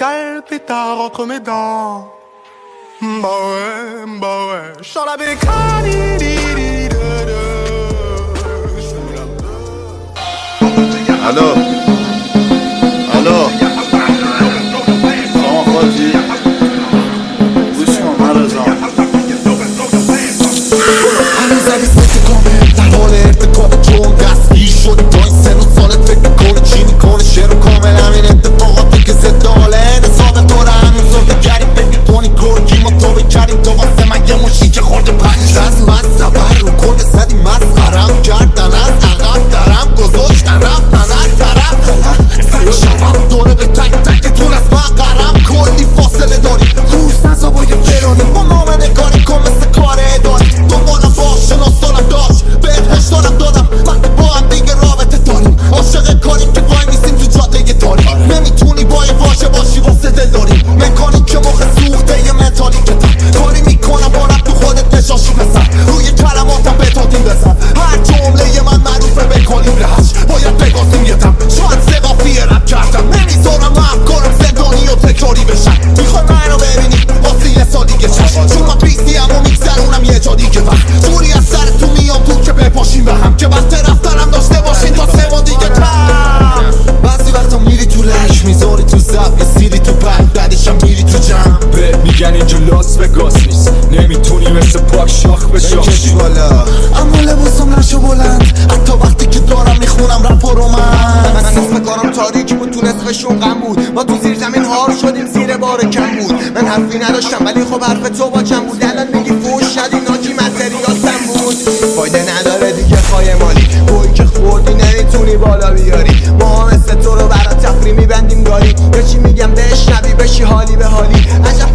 sale pétard entre mes dents. Bah ouais, je sens la bécane. Allô, allô, son خودی گوش کن مرزا هنوز اگه سکه کامل در حال ارتکاب جون دستگیر شدی تا این سن و سالت فکر میکنی چی میکنی شعر و کامل همین اتفاقاتی که زد حاله حساب تو رو همین زودگری فکر میکنی گرگی ما تو بکریم تو واسه من یه مشی که خورده پنج دست مصطبر رو کل زدی مسخرم کردن از عقب درم گذاشتن رفتن از طرف سن شبم دوره به تک تکتون از مقرم کلی فاصله داری روز نزا با یه فرانی با نام نگاری کن مثل کار اداری دنبالم باش شناسانم داشت بهت هشدارم دادم وقتی با هم دیگه رابطه داریم عاشق کاریم که وای میسیم تو جاده تاریک نمیتونی با یه واژه باشی واسه دل داریم مکانی که موقع سوخته یه متالی که کاری میکنم با رب تو خودت نشاشی بزن روی کلماتم بتادیم بزن هر جمله من معروفه به کالیبر هشت باید بگاسیم یه دم شاید سقافی رب کردم نمیذارم افکارم زندانی و تکراری بشن میخوای منو ببینی واسه یه سال دیگه چشم چون من پیسی هم و میگذرونم یه جا دیگه وقت جوری از سر تو میام تو که بپاشیم به هم که وقت رفتنم داشته باشین تا 3 ماه دیگه تم بعضی وقتا میری تو لش میذاری تو زب یه سیری تو بند بعدشم میری تو جمع بهت میگن اینجا لاس وگاس نیست نمیتونی مثل پاک شاخ به شاخ بالا اما لباسم نشو بلند حتی وقتی که دارم میخونم رپ و رومنس من نصف کارم تاریک بود تو نصفشون غم بود ما تو زیر زمین هار شدیم زیر بار کم بود من حرفی نداشتم ولی خب حرف تو با کم بود الان میگی فوش شدی ناجی متریالتم بود فایده نداره دیگه خواهی مالی بوی که خوردی نمیتونی بالا بیاری ما مثل تو رو برا تفری میبندیم داری یا چی میگم بشنوی بشی حالی به حالی عجب